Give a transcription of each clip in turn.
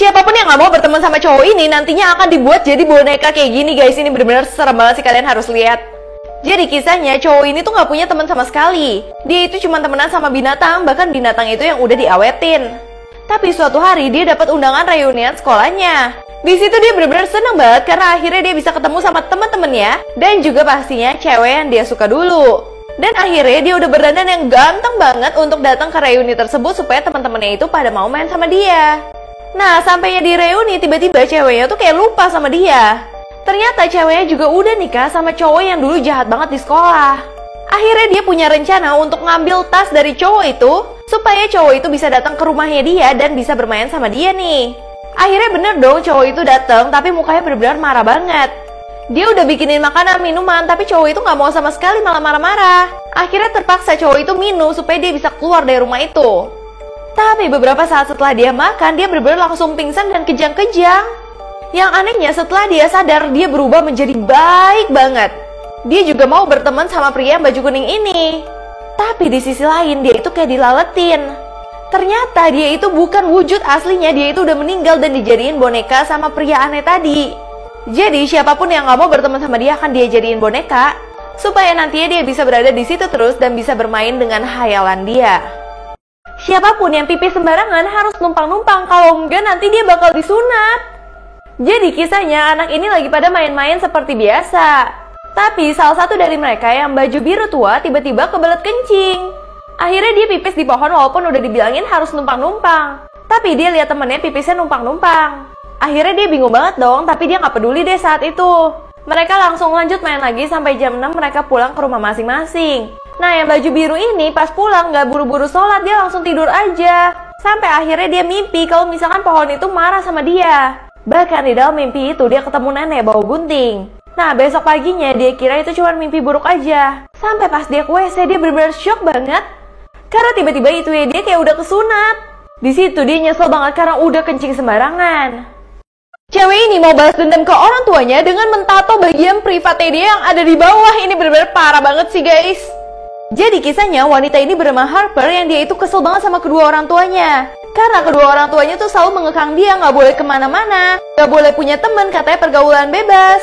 Siapapun yang gak mau berteman sama cowok ini nantinya akan dibuat jadi boneka kayak gini guys. Ini bener-bener serem banget sih, kalian harus lihat. Jadi kisahnya cowok ini tuh gak punya teman sama sekali. Dia itu cuma temenan sama binatang, bahkan binatang itu yang udah diawetin. Tapi suatu hari dia dapat undangan reunian sekolahnya. Di situ dia bener-bener seneng banget karena akhirnya dia bisa ketemu sama teman-temannya dan juga pastinya cewek yang dia suka dulu. Dan akhirnya dia udah berdandan yang ganteng banget untuk datang ke reuni tersebut supaya teman-temannya itu pada mau main sama dia. Nah, sampainya di reuni tiba-tiba ceweknya tuh kayak lupa sama dia. Ternyata ceweknya juga udah nikah sama cowok yang dulu jahat banget di sekolah. Akhirnya dia punya rencana untuk ngambil tas dari cowok itu supaya cowok itu bisa datang ke rumahnya dia dan bisa bermain sama dia nih. Akhirnya bener dong, cowok itu datang tapi mukanya benar-benar marah banget. Dia udah bikinin makanan, minuman, tapi cowok itu gak mau sama sekali, malah marah-marah. Akhirnya terpaksa cowok itu minum supaya dia bisa keluar dari rumah itu. Tapi beberapa saat setelah dia makan, dia benar-benar langsung pingsan dan kejang-kejang. Yang anehnya setelah dia sadar, dia berubah menjadi baik banget. Dia juga mau berteman sama pria baju kuning ini. Tapi di sisi lain, dia itu kayak dilaletin. Ternyata dia itu bukan wujud aslinya, dia itu udah meninggal dan dijadiin boneka sama pria aneh tadi. Jadi siapapun yang gak mau berteman sama dia akan dia jadiin boneka, supaya nantinya dia bisa berada di situ terus dan bisa bermain dengan hayalan dia. Siapapun yang pipis sembarangan harus numpang-numpang, kalau enggak nanti dia bakal disunat. Jadi kisahnya anak ini lagi pada main-main seperti biasa. Tapi salah satu dari mereka yang baju biru tua tiba-tiba kebelet kencing. Akhirnya dia pipis di pohon walaupun udah dibilangin harus numpang-numpang. Tapi dia lihat temennya pipisnya numpang-numpang. Akhirnya dia bingung banget dong, tapi dia gak peduli deh saat itu. Mereka langsung lanjut main lagi sampai jam 6 mereka pulang ke rumah masing-masing. Nah, yang baju biru ini pas pulang gak buru-buru sholat, dia langsung tidur aja. Sampai akhirnya dia mimpi kalau misalkan pohon itu marah sama dia. Bahkan di dalam mimpi itu dia ketemu nenek bawa gunting. Nah, besok paginya dia kira itu cuma mimpi buruk aja. Sampai pas dia ke WC dia bener-bener shock banget. Karena tiba-tiba itu ya dia kayak udah kesunat. Di situ dia nyesel banget karena udah kencing sembarangan. Cewek ini mau balas dendam ke orang tuanya dengan mentato bagian privatnya dia yang ada di bawah. Ini bener-bener parah banget sih guys. Jadi kisahnya wanita ini bernama Harper yang dia itu kesel banget sama kedua orang tuanya. Karena kedua orang tuanya tuh selalu mengekang dia gak boleh kemana-mana, gak boleh punya teman, katanya pergaulan bebas.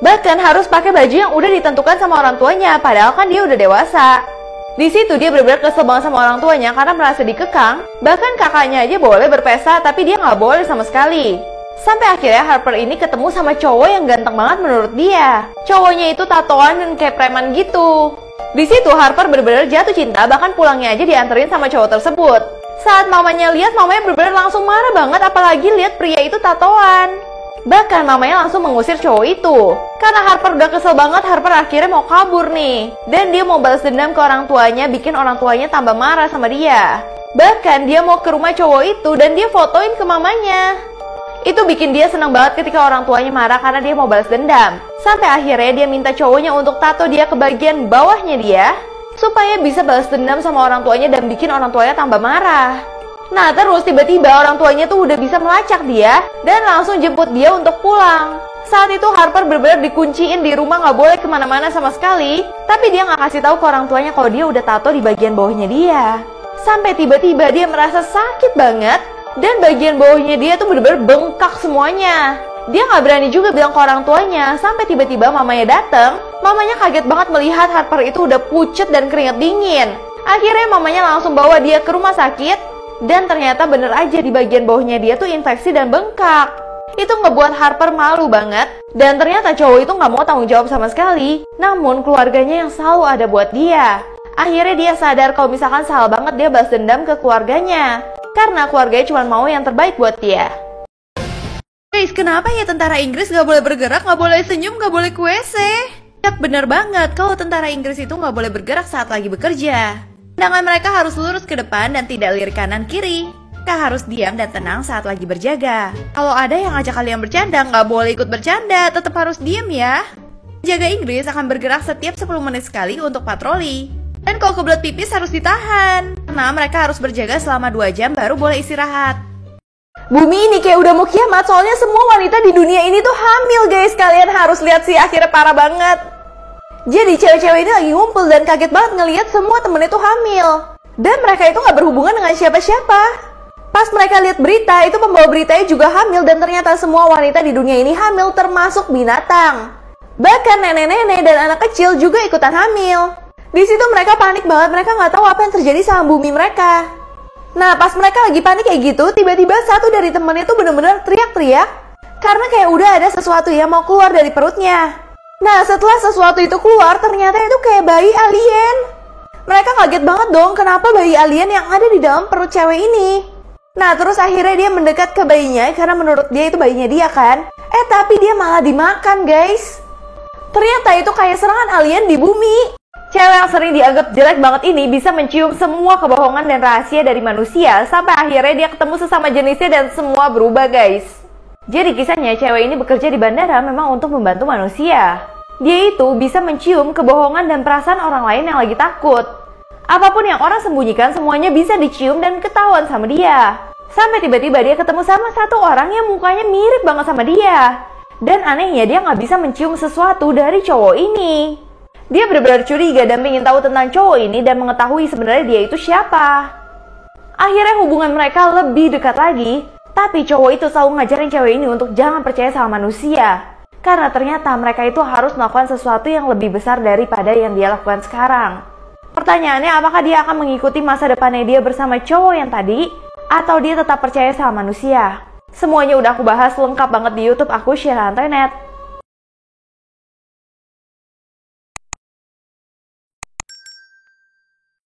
Bahkan harus pakai baju yang udah ditentukan sama orang tuanya, padahal kan dia udah dewasa. Di situ dia benar-benar kesel banget sama orang tuanya karena merasa dikekang. Bahkan kakaknya aja boleh berpesta tapi dia gak boleh sama sekali. Sampai akhirnya Harper ini ketemu sama cowok yang ganteng banget menurut dia. Cowoknya itu tatoan dan kayak preman gitu. Di situ Harper benar-benar jatuh cinta, bahkan pulangnya aja dianterin sama cowok tersebut. Saat mamanya lihat, mamanya benar-benar langsung marah banget, apalagi lihat pria itu tatoan. Bahkan mamanya langsung mengusir cowok itu. Karena Harper udah kesel banget, Harper akhirnya mau kabur nih. Dan dia mau balas dendam ke orang tuanya, bikin orang tuanya tambah marah sama dia. Bahkan dia mau ke rumah cowok itu dan dia fotoin ke mamanya. Itu bikin dia senang banget ketika orang tuanya marah karena dia mau balas dendam. Sampai akhirnya dia minta cowoknya untuk tato dia ke bagian bawahnya dia, supaya bisa balas dendam sama orang tuanya dan bikin orang tuanya tambah marah. Nah terus tiba-tiba orang tuanya tuh udah bisa melacak dia dan langsung jemput dia untuk pulang. Saat itu Harper benar-benar dikunciin di rumah, gak boleh kemana-mana sama sekali. Tapi dia gak kasih tahu ke orang tuanya kalau dia udah tato di bagian bawahnya dia. Sampai tiba-tiba dia merasa sakit banget. Dan bagian bawahnya dia tuh bener-bener bengkak semuanya. Dia gak berani juga bilang ke orang tuanya. Sampai tiba-tiba mamanya datang. Mamanya kaget banget melihat Harper itu udah pucet dan keringet dingin. Akhirnya mamanya langsung bawa dia ke rumah sakit. Dan ternyata bener aja di bagian bawahnya dia tuh infeksi dan bengkak. Itu ngebuat Harper malu banget. Dan ternyata cowok itu gak mau tanggung jawab sama sekali. Namun keluarganya yang selalu ada buat dia. Akhirnya dia sadar kalau misalkan salah banget dia balas dendam ke keluarganya. Karena keluarganya cuma mau yang terbaik buat dia. Guys, kenapa ya tentara Inggris gak boleh bergerak, gak boleh senyum, gak boleh ke WC? Ya bener banget, kalau tentara Inggris itu gak boleh bergerak saat lagi bekerja. Tangan mereka harus lurus ke depan dan tidak lirik kanan kiri. Mereka harus diam dan tenang saat lagi berjaga. Kalau ada yang ngajak kalian bercanda, gak boleh ikut bercanda, tetap harus diam ya. Jaga Inggris akan bergerak setiap 10 menit sekali untuk patroli. Dan kalau kebelet pipis harus ditahan. Karena mereka harus berjaga selama 2 jam baru boleh istirahat. Bumi ini kayak udah mau kiamat, soalnya semua wanita di dunia ini tuh hamil guys. Kalian harus lihat sih, akhirnya parah banget. Jadi cewek-cewek ini lagi ngumpul dan kaget banget ngelihat semua temennya tuh hamil. Dan mereka itu gak berhubungan dengan siapa-siapa. Pas mereka lihat berita, itu pembawa beritanya juga hamil dan ternyata semua wanita di dunia ini hamil termasuk binatang. Bahkan nenek-nenek dan anak kecil juga ikutan hamil. Di situ mereka panik banget, mereka nggak tahu apa yang terjadi sama bumi mereka. Nah, pas mereka lagi panik kayak gitu, tiba-tiba satu dari temennya tuh bener-bener teriak-teriak karena kayak udah ada sesuatu yang mau keluar dari perutnya. Nah, setelah sesuatu itu keluar, ternyata itu kayak bayi alien. Mereka kaget banget dong, kenapa bayi alien yang ada di dalam perut cewek ini. Nah, terus akhirnya dia mendekat ke bayinya karena menurut dia itu bayinya dia kan. Tapi dia malah dimakan, guys. Ternyata itu kayak serangan alien di bumi. Cewek yang sering dianggap jelek banget ini bisa mencium semua kebohongan dan rahasia dari manusia sampai akhirnya dia ketemu sesama jenisnya dan semua berubah, guys. Jadi kisahnya cewek ini bekerja di bandara memang untuk membantu manusia. Dia itu bisa mencium kebohongan dan perasaan orang lain yang lagi takut. Apapun yang orang sembunyikan semuanya bisa dicium dan ketahuan sama dia. Sampai tiba-tiba dia ketemu sama satu orang yang mukanya mirip banget sama dia. Dan anehnya dia nggak bisa mencium sesuatu dari cowok ini. Dia benar-benar curiga dan ingin tahu tentang cowok ini dan mengetahui sebenarnya dia itu siapa. Akhirnya hubungan mereka lebih dekat lagi. Tapi cowok itu selalu ngajarin cewek ini untuk jangan percaya sama manusia. Karena ternyata mereka itu harus melakukan sesuatu yang lebih besar daripada yang dia lakukan sekarang. Pertanyaannya, apakah dia akan mengikuti masa depannya dia bersama cowok yang tadi? Atau dia tetap percaya sama manusia? Semuanya udah aku bahas lengkap banget di YouTube aku, Sheila Antoinette.